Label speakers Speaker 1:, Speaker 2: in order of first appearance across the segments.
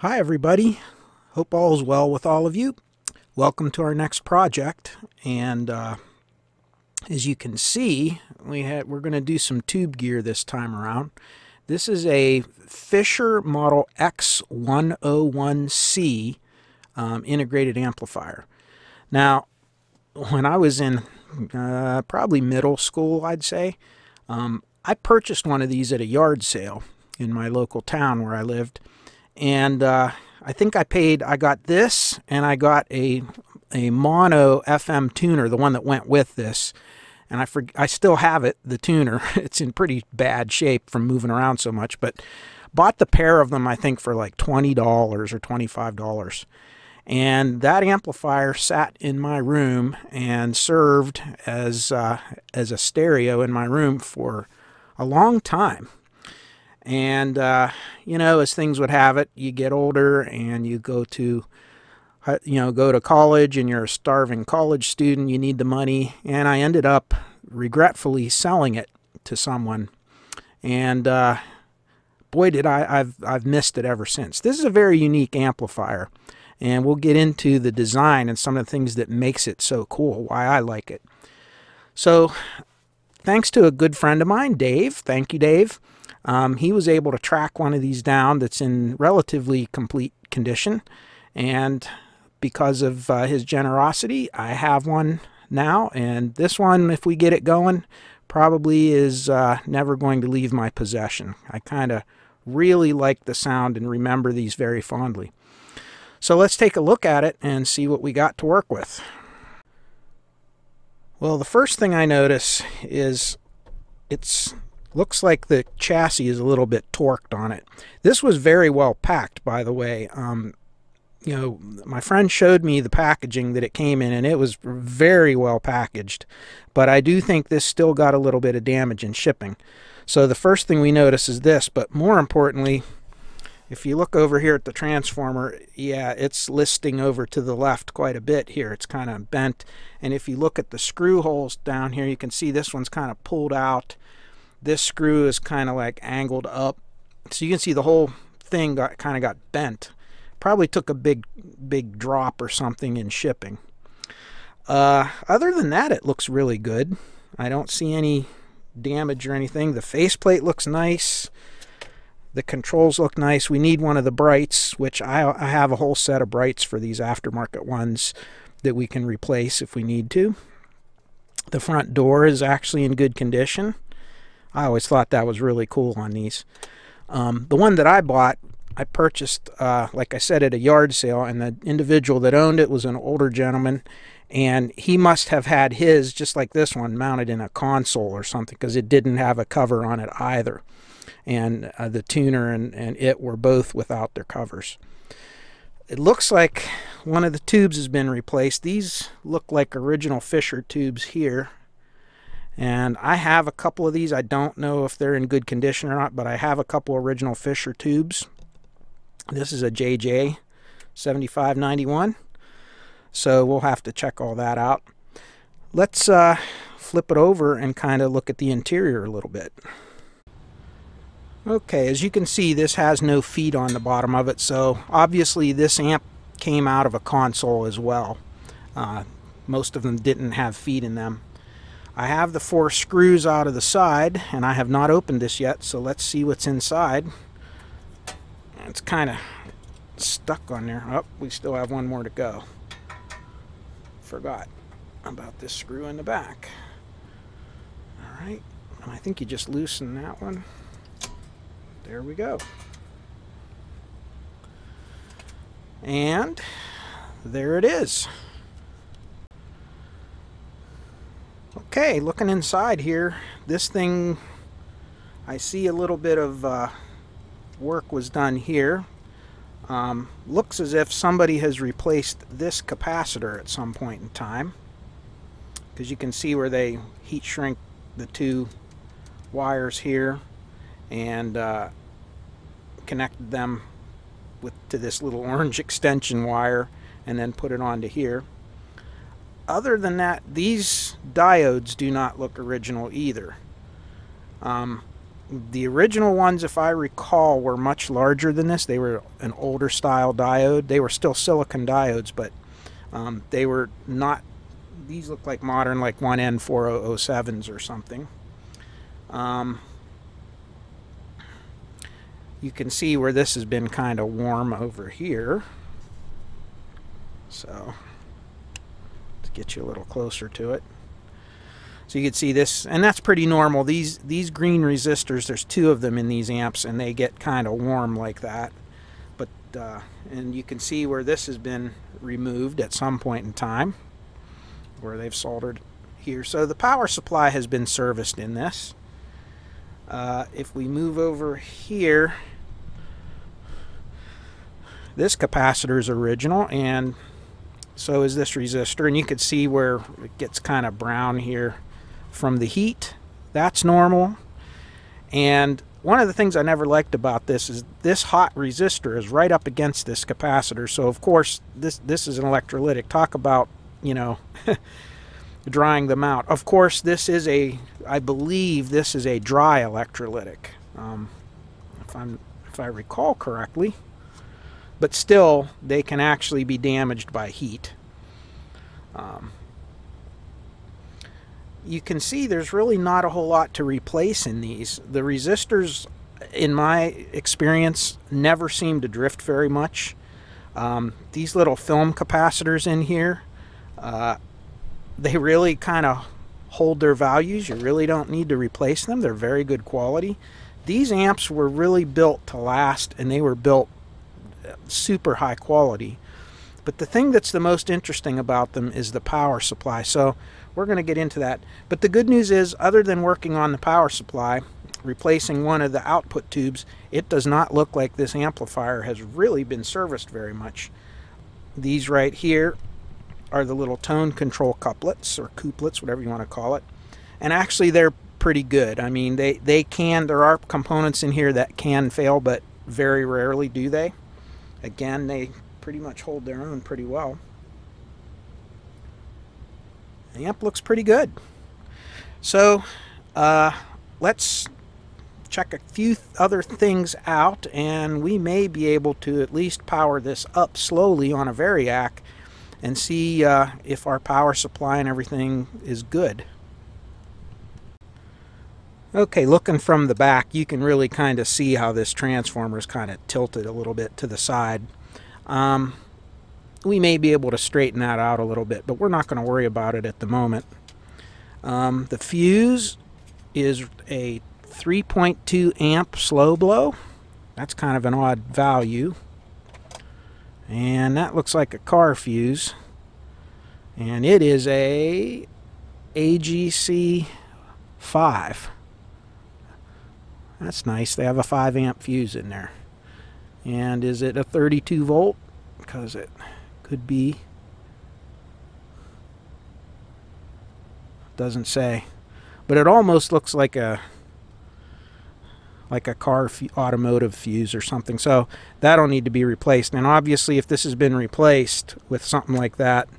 Speaker 1: Hi everybody, hope all is well with all of you. Welcome to our next project, and as you can see we're going to do some tube gear this time around. This is a Fisher model X-101-C integrated amplifier. Now when I was in probably middle school, I'd say, I purchased one of these at a yard sale in my local town where I lived. And I think I got this, and I got a mono FM tuner, the one that went with this. And I still have it, the tuner. It's in pretty bad shape from moving around so much, but bought the pair of them, I think, for like $20 or $25. And that amplifier sat in my room and served as a stereo in my room for a long time. And, you know, as things would have it, you get older and you go to college, and you're a starving college student, you need the money. And I ended up regretfully selling it to someone. And, boy, did I've missed it ever since. This is a very unique amplifier. And we'll get into the design and some of the things that makes it so cool, why I like it. So, thanks to a good friend of mine, Dave. Thank you, Dave. He was able to track one of these down that's in relatively complete condition, and because of his generosity, I have one now, and this one, if we get it going, probably is never going to leave my possession. I kind of really like the sound and remember these very fondly. So let's take a look at it and see what we got to work with. Well, the first thing I notice is looks like the chassis is a little bit torqued on it. This was very well packed, by the way. You know, my friend showed me the packaging that it came in, and it was very well packaged. But I do think this still got a little bit of damage in shipping. So the first thing we notice is this, but more importantly, if you look over here at the transformer, yeah, it's listing over to the left quite a bit here. It's kind of bent. And if you look at the screw holes down here, you can see this one's kind of pulled out. This screw is kind of like angled up. So you can see the whole thing kind of got bent. Probably took a big drop or something in shipping. Other than that, it looks really good. I don't see any damage or anything. The faceplate looks nice. The controls look nice. We need one of the brights, which I have a whole set of brights for these aftermarket ones that we can replace if we need to. The front door is actually in good condition. I always thought that was really cool on these. The one that I bought, I purchased, like I said, at a yard sale, and the individual that owned it was an older gentleman, and he must have had his, just like this one, mounted in a console or something, because it didn't have a cover on it either. And the tuner and it were both without their covers. It looks like one of the tubes has been replaced. These look like original Fisher tubes here. And I have a couple of these. I don't know if they're in good condition or not, but I have a couple original Fisher tubes. This is a JJ 7591. So we'll have to check all that out. Let's flip it over and kind of look at the interior a little bit. Okay, as you can see, this has no feet on the bottom of it, so obviously this amp came out of a console as well. Most of them didn't have feet in them. I have the 4 screws out of the side, and I have not opened this yet, so let's see what's inside. It's kind of stuck on there. Oh, we still have one more to go. Forgot about this screw in the back. Alright, and I think you just loosen that one. There we go. And there it is. Okay, looking inside here, this thing, I see a little bit of work was done here. Looks as if somebody has replaced this capacitor at some point in time, because you can see where they heat shrink the 2 wires here and connected them to this little orange extension wire and then put it onto here. Other than that, these diodes do not look original either. The original ones, if I recall, were much larger than this. They were an older style diode. They were still silicon diodes, but they were not, these look like modern, like 1N4007s or something. You can see where this has been kind of warm over here. So, to get you a little closer to it. So you can see this, and that's pretty normal. These green resistors, there's 2 of them in these amps, and they get kind of warm like that. But and you can see where this has been removed at some point in time, where they've soldered here. So the power supply has been serviced in this. If we move over here, this capacitor is original, and so is this resistor, and you can see where it gets kind of brown here from the heat. That's normal. And one of the things I never liked about this is this hot resistor is right up against this capacitor. So of course this is an electrolytic. Talk about, you know, drying them out. Of course this is a, I believe this is a dry electrolytic, if I recall correctly. But still, they can actually be damaged by heat. You can see there's really not a whole lot to replace in these. The resistors, in my experience, never seem to drift very much. These little film capacitors in here, they really kind of hold their values. You really don't need to replace them. They're very good quality. These amps were really built to last, and they were built super high quality. But the thing that's the most interesting about them is the power supply. So we're going to get into that. But the good news is, other than working on the power supply, replacing one of the output tubes, it does not look like this amplifier has really been serviced very much. These right here are the little tone control couplets, or couplets, whatever you want to call it. And actually they're pretty good. I mean, there are components in here that can fail, but very rarely do they. Again, they pretty much hold their own pretty well. The amp looks pretty good. So let's check a few other things out, and we may be able to at least power this up slowly on a Variac and see if our power supply and everything is good. Okay, looking from the back, you can really kind of see how this transformer is kind of tilted a little bit to the side. We may be able to straighten that out a little bit, but we're not going to worry about it at the moment. The fuse is a 3.2 amp slow blow. That's kind of an odd value. And that looks like a car fuse. And it is a AGC 5. That's nice. They have a 5 amp fuse in there. And is it a 32 volt? Because it could be. Doesn't say. But it almost looks like a car automotive fuse or something. So that'll need to be replaced. And obviously if this has been replaced with something like that,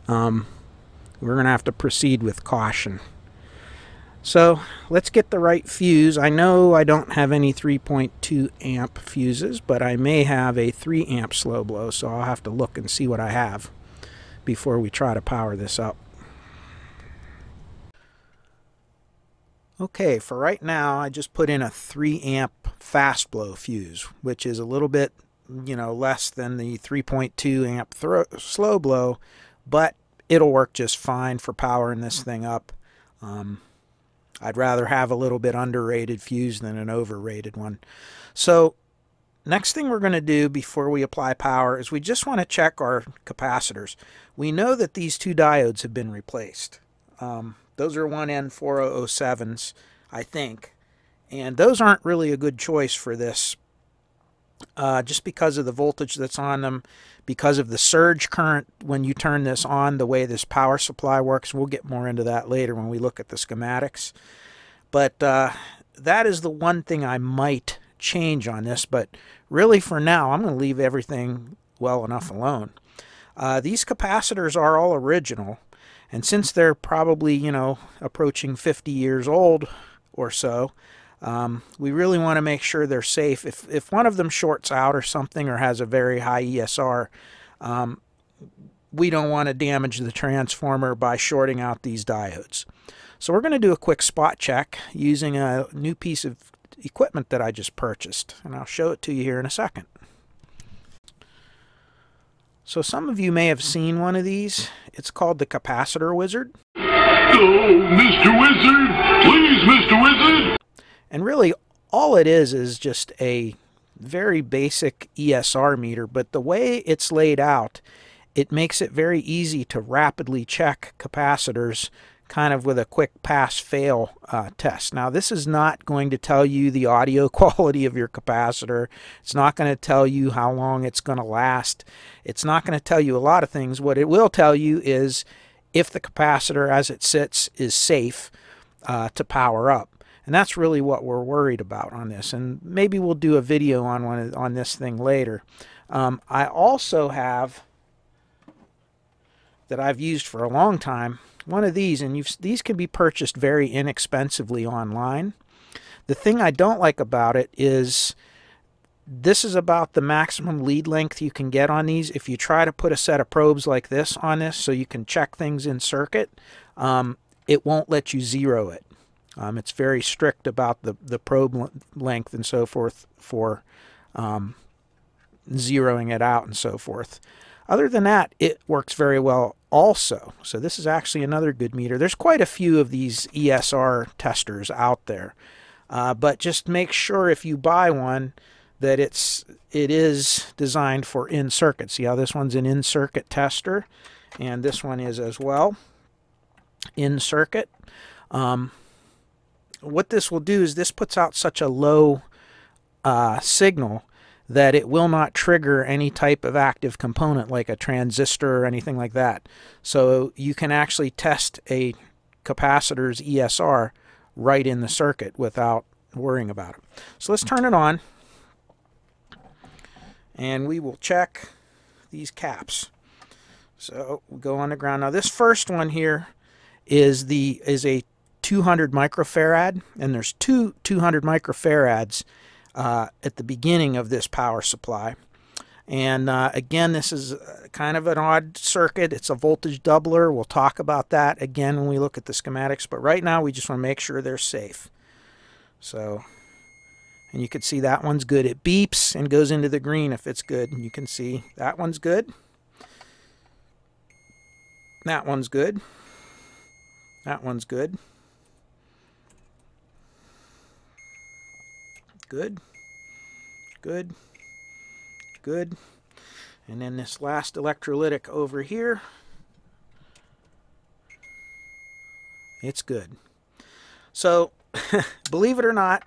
Speaker 1: we're going to have to proceed with caution. So let's get the right fuse. I know I don't have any 3.2 amp fuses, but I may have a 3 amp slow blow, so I'll have to look and see what I have before we try to power this up. Okay, for right now I just put in a 3 amp fast blow fuse, which is a little bit, you know, less than the 3.2 amp slow blow, but it'll work just fine for powering this thing up. I'd rather have a little bit underrated fuse than an overrated one. So next thing we're going to do before we apply power is we just want to check our capacitors. We know that these 2 diodes have been replaced. Those are 1N4007s, I think. And those aren't really a good choice for this, just because of the voltage that's on them, because of the surge current when you turn this on, the way this power supply works. We'll get more into that later when we look at the schematics. But that is the one thing I might change on this. But really for now, I'm going to leave everything well enough alone. These capacitors are all original. And since they're probably, you know, approaching 50 years old or so, We really want to make sure they're safe. If one of them shorts out or something, or has a very high ESR, we don't want to damage the transformer by shorting out these diodes. So we're going to do a quick spot check using a new piece of equipment that I just purchased, and I'll show it to you here in a second. So some of you may have seen one of these. It's called the Capacitor Wizard.
Speaker 2: Hello, Mr. Wizard! Please, Mr. Wizard!
Speaker 1: And really, all it is just a very basic ESR meter, but the way it's laid out, it makes it very easy to rapidly check capacitors kind of with a quick pass-fail test. Now, this is not going to tell you the audio quality of your capacitor. It's not going to tell you how long it's going to last. It's not going to tell you a lot of things. What it will tell you is if the capacitor as it sits is safe to power up. And that's really what we're worried about on this. And maybe we'll do a video on this thing later. I also have, that I've used for a long time, one of these, and these can be purchased very inexpensively online. The thing I don't like about it is this is about the maximum lead length you can get on these. If you try to put a set of probes like this on this so you can check things in circuit, it won't let you zero it. It's very strict about the probe length and so forth for zeroing it out and so forth. Other than that, it works very well also. So this is actually another good meter. There's quite a few of these ESR testers out there. But just make sure if you buy one that it is designed for in-circuit. See how this one's an in-circuit tester, and this one is as well in-circuit. What this will do is this puts out such a low signal that it will not trigger any type of active component like a transistor or anything like that. So you can actually test a capacitor's ESR right in the circuit without worrying about it. So let's turn it on, and we will check these caps. So we'll go on the ground. Now this first one here is a 200 microfarad, and there's two 200 microfarads at the beginning of this power supply. And again, this is kind of an odd circuit. It's a voltage doubler. We'll talk about that again when we look at the schematics, but right now we just want to make sure they're safe. So, and you can see that one's good. It beeps and goes into the green if it's good. And you can see that one's good. That one's good. That one's good. Good, good, good. And then this last electrolytic over here, it's good. So, believe it or not,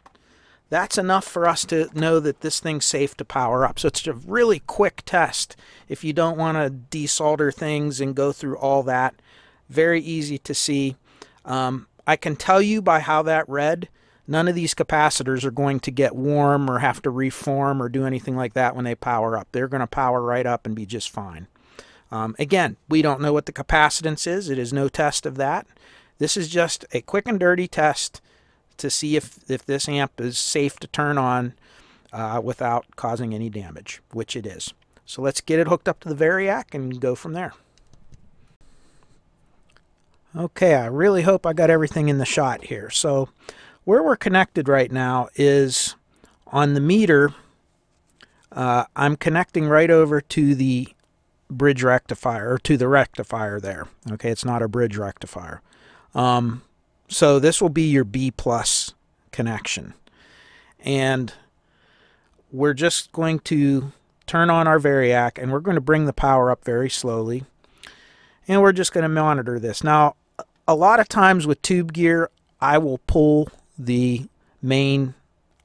Speaker 1: that's enough for us to know that this thing's safe to power up. So it's a really quick test if you don't want to desolder things and go through all that. Very easy to see. I can tell you by how that read, none of these capacitors are going to get warm or have to reform or do anything like that when they power up. They're going to power right up and be just fine. Again, we don't know what the capacitance is. It is no test of that. This is just a quick and dirty test to see if this amp is safe to turn on without causing any damage, which it is. So let's get it hooked up to the Variac and go from there. Okay, I really hope I got everything in the shot here. So where we're connected right now is on the meter. I'm connecting right over to the bridge rectifier, or to the rectifier there. Okay, it's not a bridge rectifier. So this will be your B+ connection. And we're just going to turn on our Variac, and we're going to bring the power up very slowly. And we're just going to monitor this. Now, a lot of times with tube gear, I will pull the main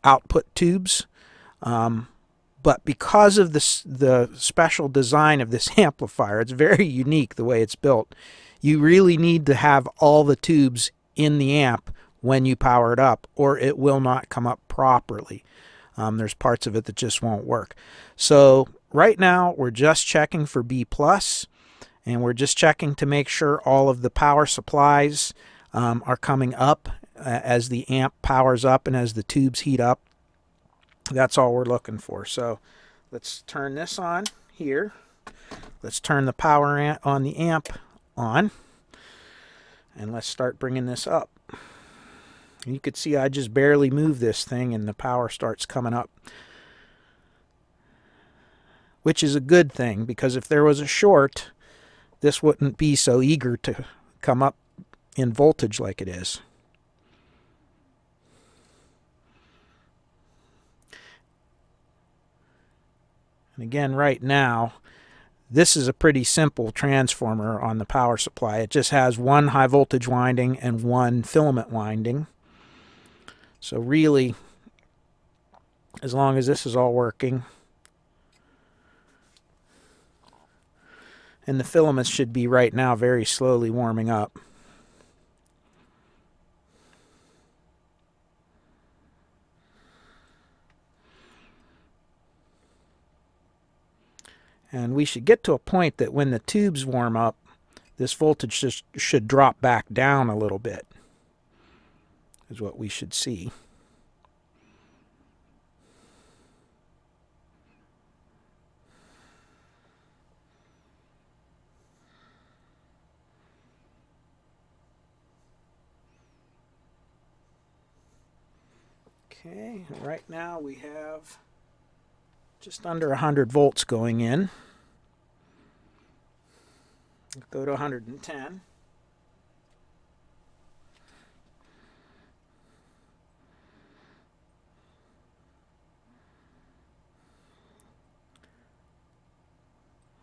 Speaker 1: output tubes, but because of the special design of this amplifier, it's very unique the way it's built. You really need to have all the tubes in the amp when you power it up, or it will not come up properly. There's parts of it that just won't work. So right now we're just checking for B+, and we're just checking to make sure all of the power supplies are coming up as the amp powers up and as the tubes heat up. That's all we're looking for. So let's turn this on here. Let's turn the power on the amp on. And let's start bringing this up. You can see I just barely move this thing and the power starts coming up. Which is a good thing, because if there was a short, this wouldn't be so eager to come up in voltage like it is. And again, right now, this is a pretty simple transformer on the power supply. It just has one high voltage winding and one filament winding. So really, as long as this is all working, and the filaments should be right now very slowly warming up. And we should get to a point that when the tubes warm up, this voltage just should drop back down a little bit, is what we should see. Okay, right now we have just under 100 volts going in. Go to 110.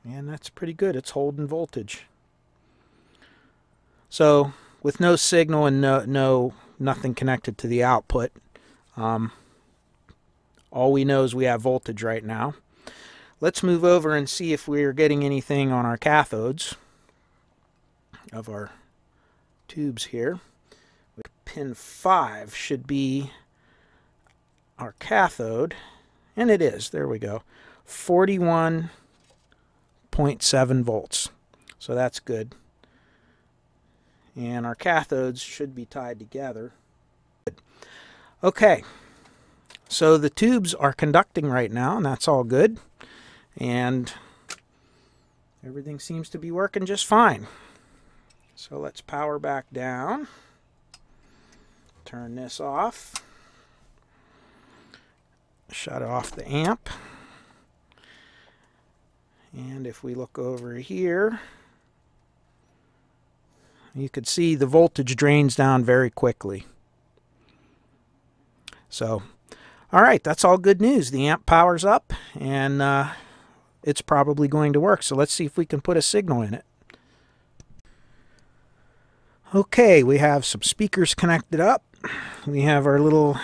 Speaker 1: And that's pretty good. It's holding voltage. So with no signal and nothing connected to the output, all we know is we have voltage right now. Let's move over and see if we're getting anything on our cathodes of our tubes here. Pin 5 should be our cathode, and it is. There we go. 41.7 volts. So that's good. And our cathodes should be tied together. Okay, so the tubes are conducting right now, and that's all good. And everything seems to be working just fine. So let's power back down. Turn this off. Shut off the amp. And if we look over here, you can see the voltage drains down very quickly. So, all right, that's all good news. The amp powers up, and it's probably going to work. So let's see if we can put a signal in it. Okay, we have some speakers connected up. We have our little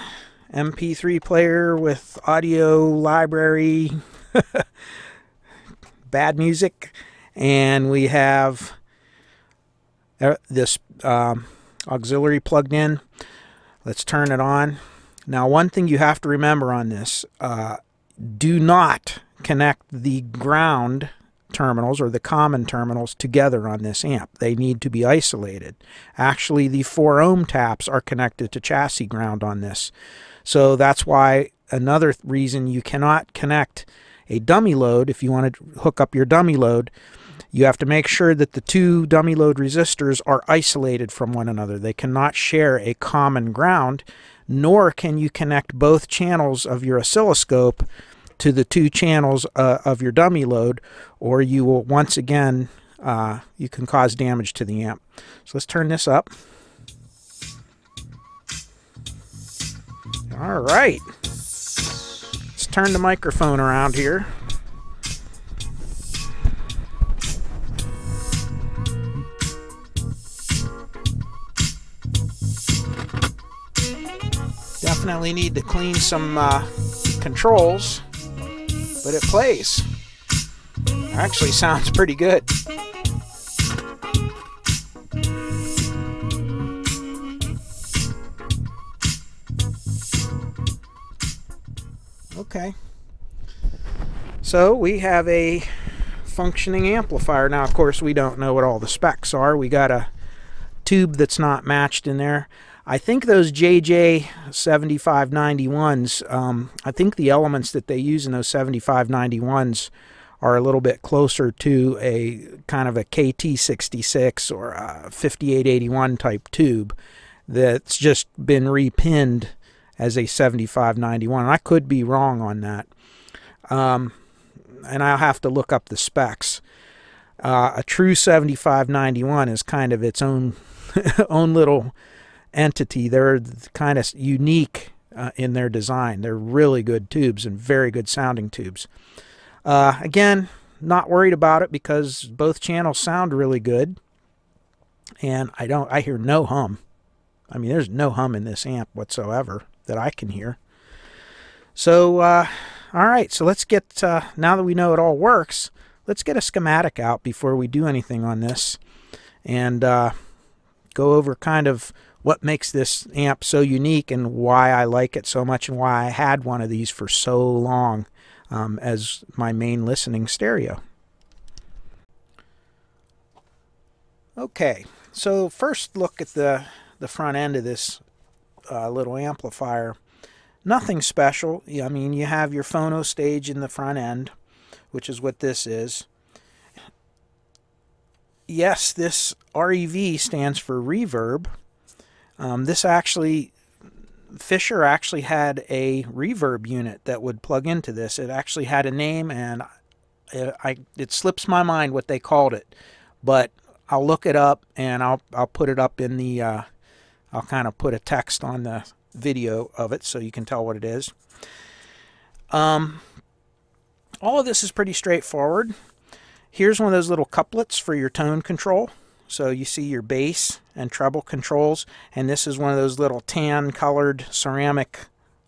Speaker 1: MP3 player with audio library, bad music, and we have this auxiliary plugged in. Let's turn it on. Now, one thing you have to remember on this, do not connect the ground terminals or the common terminals together on this amp. They need to be isolated. Actually, the 4 ohm taps are connected to chassis ground on this. So that's why another reason you cannot connect a dummy load. If you want to hook up your dummy load, you have to make sure that the 2 dummy load resistors are isolated from one another. They cannot share a common ground, nor can you connect both channels of your oscilloscope to the 2 channels of your dummy load, or you will once again you can cause damage to the amp. So let's turn this up. All right, let's turn the microphone around here. Definitely need to clean some controls, but it plays. Actually sounds pretty good. Okay, so we have a functioning amplifier. Now, of course, we don't know what all the specs are. We got a tube that's not matched in there. I think those JJ7591s, I think the elements that they use in those 7591s are a little bit closer to a kind of a KT66 or a 5881 type tube that's just been repinned as a 7591. I could be wrong on that. And I'll have to look up the specs. A true 7591 is kind of its own own little entity. They're kind of unique in their design. They're really good tubes and very good sounding tubes. Again, not worried about it because both channels sound really good, and I hear no hum. I mean, there's no hum in this amp whatsoever that I can hear. So, all right, so let's get, now that we know it all works, let's get a schematic out before we do anything on this, and go over kind of what makes this amp so unique and why I like it so much and why I had one of these for so long as my main listening stereo. Okay, so first look at the front end of this little amplifier. Nothing special. I mean, you have your phono stage in the front end, which is what this is. Yes, this REV stands for reverb. This actually, Fisher actually had a reverb unit that would plug into this. It actually had a name, and it slips my mind what they called it, but I'll look it up and I'll put it up in the I'll kind of put a text on the video of it so you can tell what it is. All of this is pretty straightforward. Here's one of those little couplets for your tone control. So you see your bass and treble controls, and this is one of those little tan colored ceramic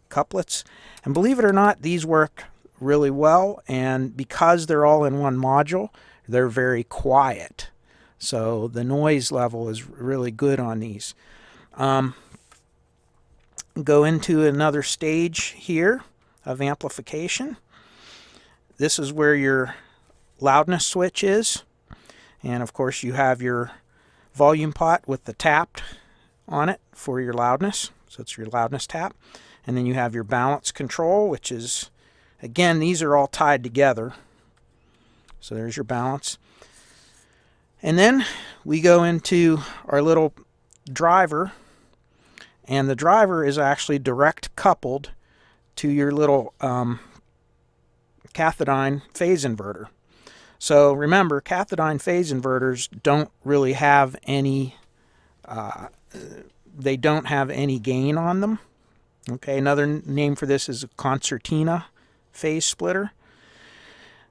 Speaker 1: couplets. And believe it or not, these work really well, and because they're all in one module, they're very quiet. So the noise level is really good on these. Go into another stage here of amplification. This is where your loudness switch is, and of course you have your volume pot with the tapped on it for your loudness, so it's your loudness tap. And then you have your balance control, which is, again, these are all tied together, so there's your balance. And then we go into our little driver, and the driver is actually direct coupled to your little cathodic phase inverter. So remember, cathodic phase inverters don't really have any they don't have any gain on them. Okay, another name for this is a concertina phase splitter.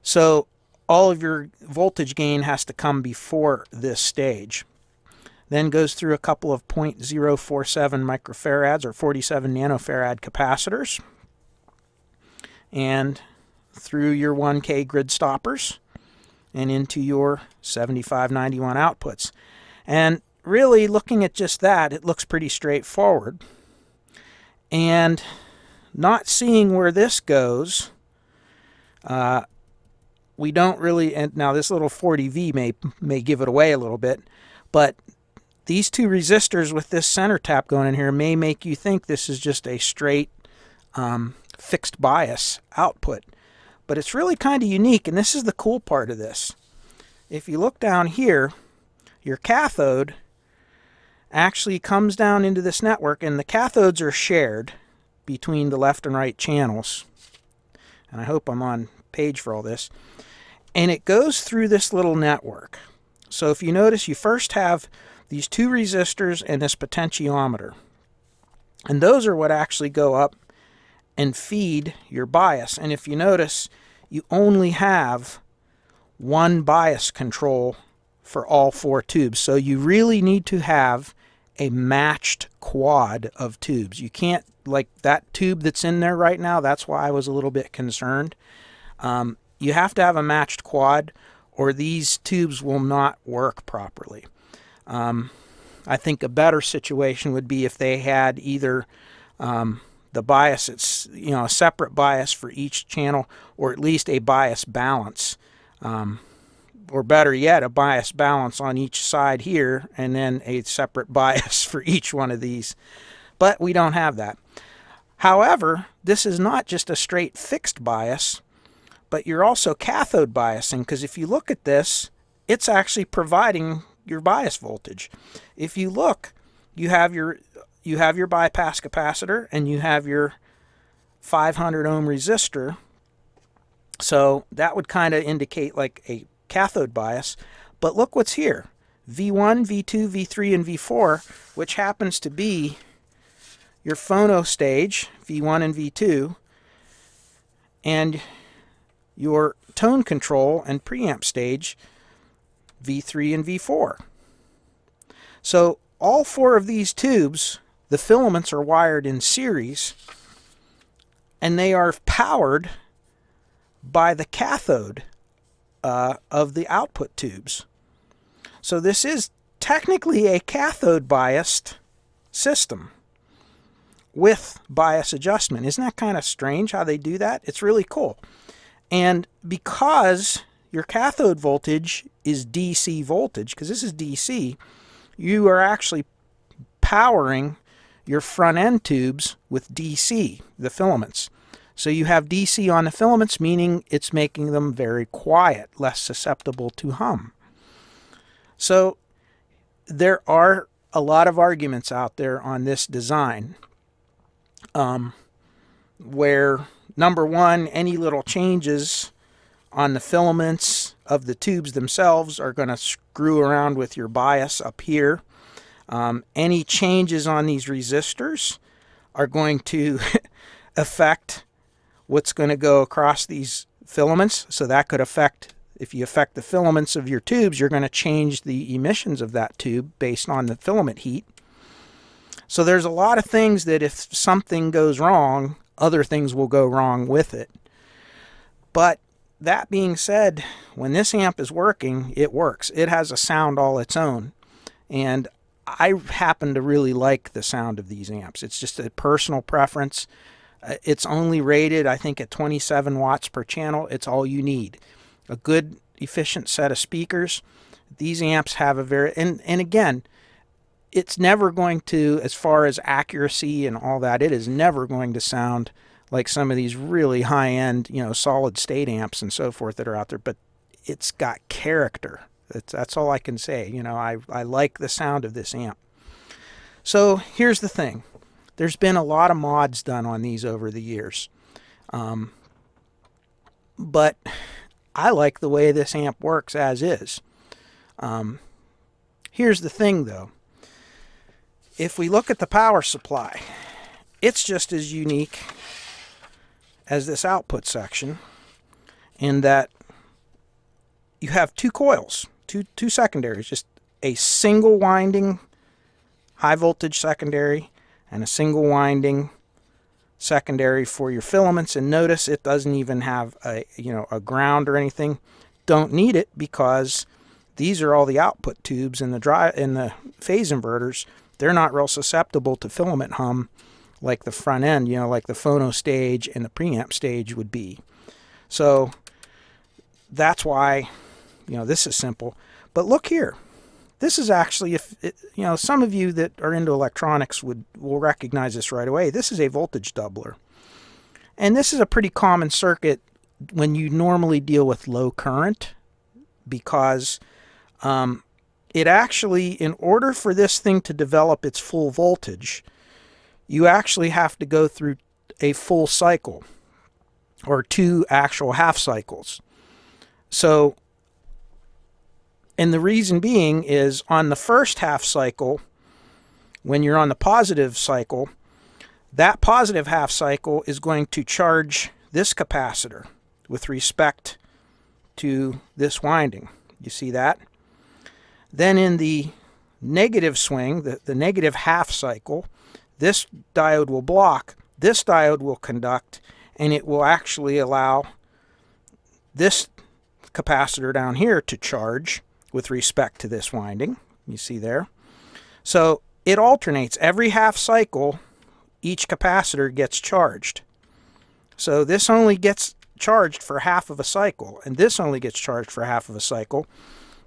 Speaker 1: So all of your voltage gain has to come before this stage. Then goes through a couple of 0.047 microfarads or 47 nanofarad capacitors, and through your 1K grid stoppers and into your 7591 outputs. And really, looking at just that, it looks pretty straightforward. And not seeing where this goes, we don't really, and now this little 40V may give it away a little bit, but these two resistors with this center tap going in here may make you think this is just a straight fixed bias output. But it's really kind of unique, and this is the cool part of this. If you look down here, your cathode actually comes down into this network, and the cathodes are shared between the left and right channels. And I hope I'm on page for all this. And it goes through this little network. So if you notice, you first have these two resistors and this potentiometer. And those are what actually go up and feed your bias. And if you notice, you only have one bias control for all four tubes. So you really need to have a matched quad of tubes. You can't, like that tube that's in there right now, that's why I was a little bit concerned. You have to have a matched quad or these tubes will not work properly. I think a better situation would be if they had either the bias, it's, you know, a separate bias for each channel, or at least a bias balance or better yet, a bias balance on each side here, and then a separate bias for each one of these. But we don't have that. However, this is not just a straight fixed bias, but you're also cathode biasing, because if you look at this, it's actually providing your bias voltage. If you look, you have your bypass capacitor and you have your 500 ohm resistor. So that would kind of indicate like a cathode bias. But look what's here. V1, V2, V3, and V4, which happens to be your phono stage, V1 and V2, and your tone control and preamp stage, V3 and V4. So all four of these tubes, the filaments are wired in series, and they are powered by the cathode of the output tubes. So this is technically a cathode biased system with bias adjustment. Isn't that kind of strange how they do that? It's really cool. And because your cathode voltage is DC voltage, because this is DC, you are actually powering your front end tubes with DC, the filaments. So you have DC on the filaments, meaning it's making them very quiet, less susceptible to hum. So there are a lot of arguments out there on this design, where number one, any little changes on the filaments of the tubes themselves are going to screw around with your bias up here. Any changes on these resistors are going to affect what's going to go across these filaments. So that could affect, if you affect the filaments of your tubes, you're going to change the emissions of that tube based on the filament heat. So there's a lot of things that if something goes wrong, other things will go wrong with it. But that being said, when this amp is working, it works. It has a sound all its own. And I happen to really like the sound of these amps. It's just a personal preference. It's only rated, I think, at 27 watts per channel. It's all you need. A good, efficient set of speakers. These amps have a very... And again, it's never going to, as far as accuracy and all that, it is never going to sound like some of these really high-end, you know, solid-state amps and so forth that are out there. But it's got character. That's all I can say. You know, I like the sound of this amp. So here's the thing. There's been a lot of mods done on these over the years. But I like the way this amp works as is. Here's the thing, though. If we look at the power supply, it's just as unique as this output section in that you have two coils, two secondaries, just a single winding high voltage secondary and a single winding secondary for your filaments. And notice it doesn't even have a ground or anything. Don't need it because these are all the output tubes in the phase inverters. They're not real susceptible to filament hum like the front end, you know, like the phono stage and the preamp stage would be. So that's why, you know, this is simple. But look here. This is actually, some of you that are into electronics will recognize this right away. This is a voltage doubler. And this is a pretty common circuit when you normally deal with low current, because it actually, in order for this thing to develop its full voltage, you actually have to go through a full cycle or two actual half cycles. So, and the reason being is on the first half cycle, when you're on the positive cycle, that positive half cycle is going to charge this capacitor with respect to this winding. You see that? Then in the negative swing, the negative half cycle, this diode will block, this diode will conduct, and it will actually allow this capacitor down here to charge with respect to this winding. You see there? So it alternates. Every half cycle, each capacitor gets charged. So this only gets charged for half of a cycle, and this only gets charged for half of a cycle.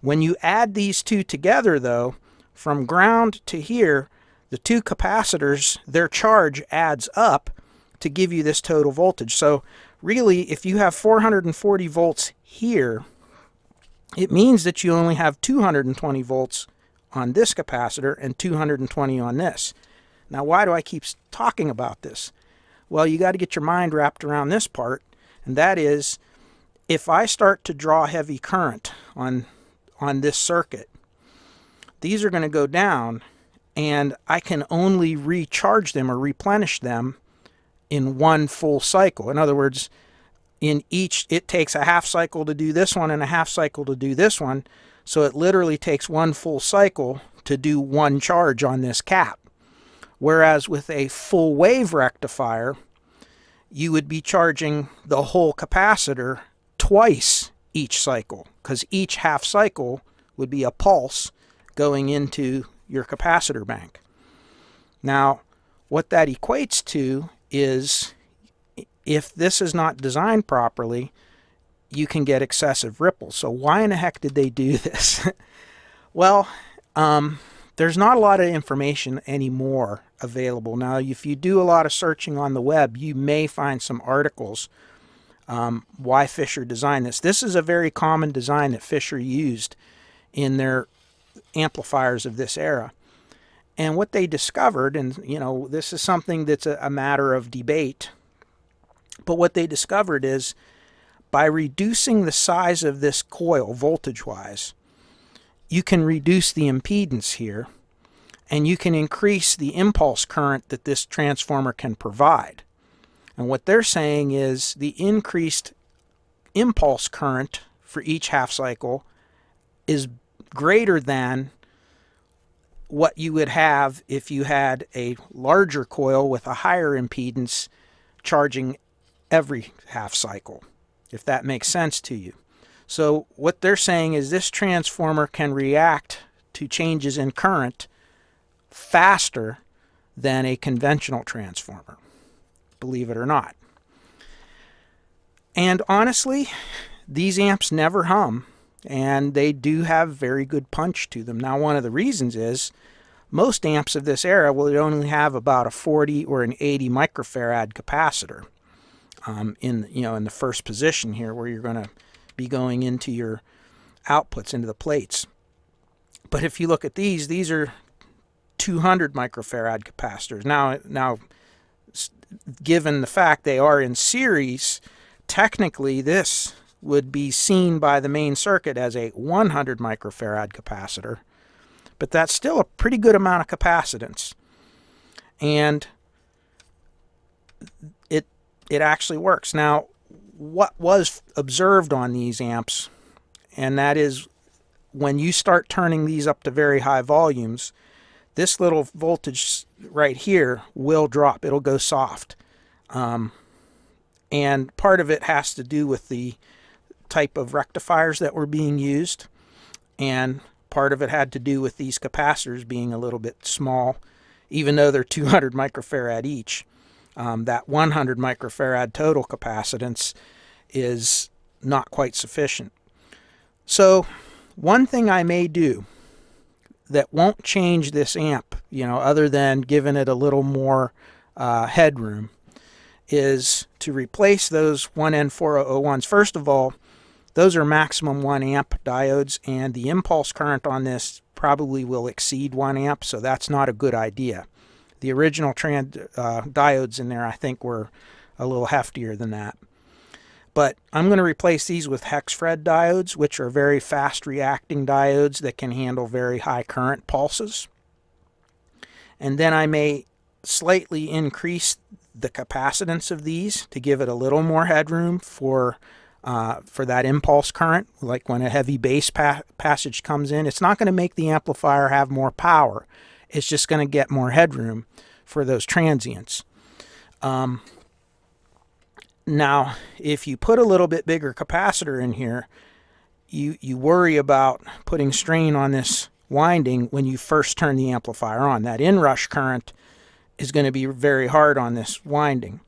Speaker 1: When you add these two together, though, from ground to here, the two capacitors, their charge adds up to give you this total voltage. So really, if you have 440 volts here, it means that you only have 220 volts on this capacitor and 220 on this. Now, why do I keep talking about this? Well, you got to get your mind wrapped around this part, and that is, if I start to draw heavy current on this circuit, these are going to go down, and I can only recharge them or replenish them in one full cycle. In other words, in each, it takes a half cycle to do this one and a half cycle to do this one, so it literally takes one full cycle to do one charge on this cap. Whereas with a full wave rectifier, you would be charging the whole capacitor twice each cycle, because each half cycle would be a pulse going into your capacitor bank. Now, what that equates to is, if this is not designed properly, you can get excessive ripples. So why in the heck did they do this? Well, there's not a lot of information anymore available. Now, if you do a lot of searching on the web, you may find some articles why Fisher designed this. This is a very common design that Fisher used in their amplifiers of this era. And what they discovered, and you know, this is something that's a matter of debate, but what they discovered is, by reducing the size of this coil voltage-wise, you can reduce the impedance here, and you can increase the impulse current that this transformer can provide. And what they're saying is the increased impulse current for each half cycle is greater than what you would have if you had a larger coil with a higher impedance charging every half cycle, if that makes sense to you. So what they're saying is this transformer can react to changes in current faster than a conventional transformer, believe it or not. And honestly, these amps never hum, and they do have very good punch to them. Now, one of the reasons is most amps of this era will only have about a 40 or an 80 microfarad capacitor in the first position here, where you're going to be going into your outputs, into the plates. But if you look at these are 200 microfarad capacitors. Now, given the fact they are in series, technically this would be seen by the main circuit as a 100 microfarad capacitor, but that's still a pretty good amount of capacitance, and it actually works. Now, what was observed on these amps, and that is, when you start turning these up to very high volumes, this little voltage right here will drop. It'll go soft. And part of it has to do with the type of rectifiers that were being used, and part of it had to do with these capacitors being a little bit small, even though they're 200 microfarad each. That 100 microfarad total capacitance is not quite sufficient. So one thing I may do that won't change this amp, other than giving it a little more headroom, is to replace those 1N4001s. First of all, those are maximum 1 amp diodes, and the impulse current on this probably will exceed 1 amp, so that's not a good idea. The original diodes in there, I think, were a little heftier than that. But I'm going to replace these with hex-Fred diodes, which are very fast reacting diodes that can handle very high current pulses. And then I may slightly increase the capacitance of these to give it a little more headroom for that impulse current, like when a heavy bass passage comes in. It's not going to make the amplifier have more power. It's just going to get more headroom for those transients. Now, if you put a little bit bigger capacitor in here, you worry about putting strain on this winding when you first turn the amplifier on. That inrush current is going to be very hard on this winding.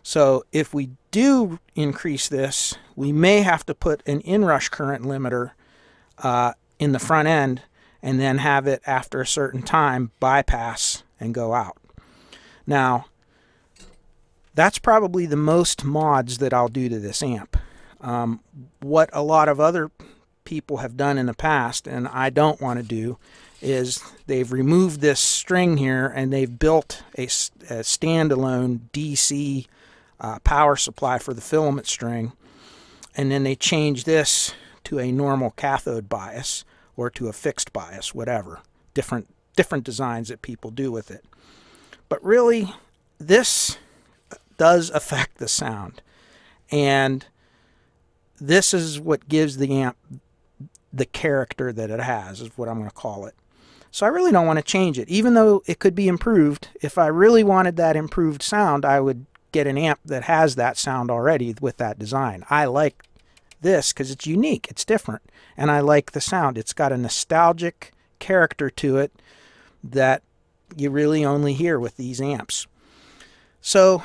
Speaker 1: So if we do increase this, we may have to put an inrush current limiter in the front end, and then have it after a certain time bypass and go out. Now, that's probably the most mods that I'll do to this amp. What a lot of other people have done in the past, and I don't want to do, is they've removed this string here and they've built a standalone DC power supply for the filament string, and then they change this to a normal cathode bias or to a fixed bias, whatever. Different designs that people do with it. But really, this does affect the sound, and this is what gives the amp the character that it has, is what I'm going to call it. So I really don't want to change it, even though it could be improved. If I really wanted that improved sound, I would get an amp that has that sound already with that design. I like this because it's unique, it's different, and I like the sound. It's got a nostalgic character to it that you really only hear with these amps. So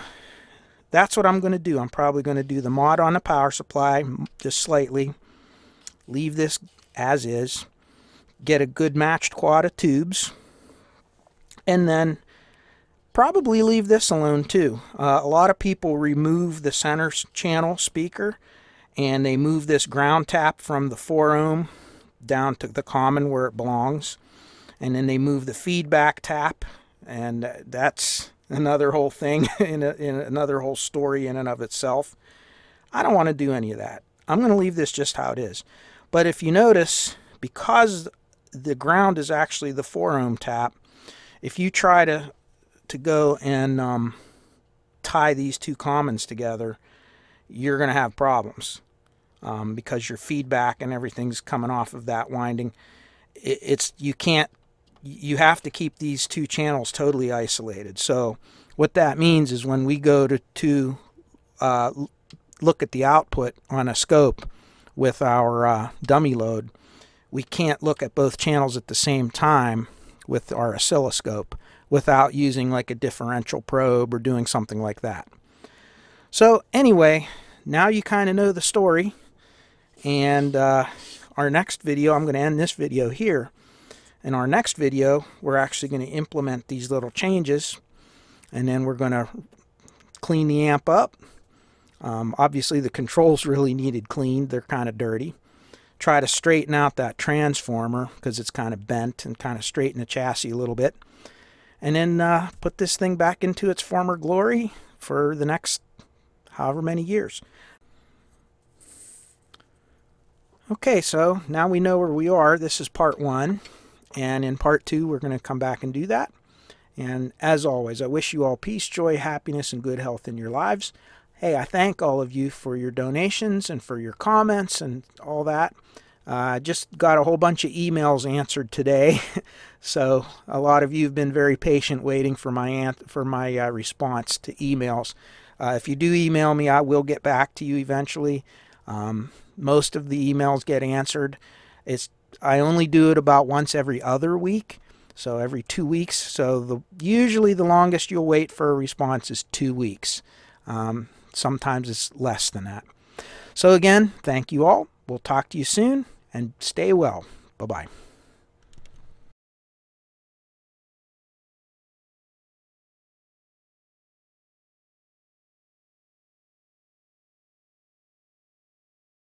Speaker 1: that's what I'm going to do. I'm probably going to do the mod on the power supply just slightly, leave this as is, get a good matched quad of tubes, and then probably leave this alone too. A lot of people remove the center channel speaker and they move this ground tap from the 4 ohm down to the common where it belongs, and then they move the feedback tap, and that's another whole thing in another whole story in and of itself. I don't want to do any of that. I'm going to leave this just how it is. But if you notice, because the ground is actually the 4 ohm tap, if you try to go and tie these two commons together, you're going to have problems because your feedback and everything's coming off of that winding. You have to keep these two channels totally isolated. So what that means is when we go to look at the output on a scope with our dummy load, we can't look at both channels at the same time with our oscilloscope without using like a differential probe or doing something like that. So anyway, now you kind of know the story, and our next video, I'm going to end this video here. In our next video, we're actually going to implement these little changes, and then we're going to clean the amp up. Obviously the controls really needed cleaned, they're kind of dirty. Try to straighten out that transformer because it's kind of bent, and kind of straighten the chassis a little bit. And then put this thing back into its former glory for the next however many years. Okay, so now we know where we are. This is part 1, and in part 2 we're going to come back and do that. And as always, I wish you all peace, joy, happiness, and good health in your lives. Hey, I thank all of you for your donations and for your comments and all that. I just got a whole bunch of emails answered today, so a lot of you have been very patient waiting for my response to emails. If you do email me, I will get back to you eventually. Most of the emails get answered. I only do it about once every other week, so every 2 weeks. So usually the longest you'll wait for a response is 2 weeks. Sometimes it's less than that. So again, thank you all. We'll talk to you soon, and stay well. Bye-bye.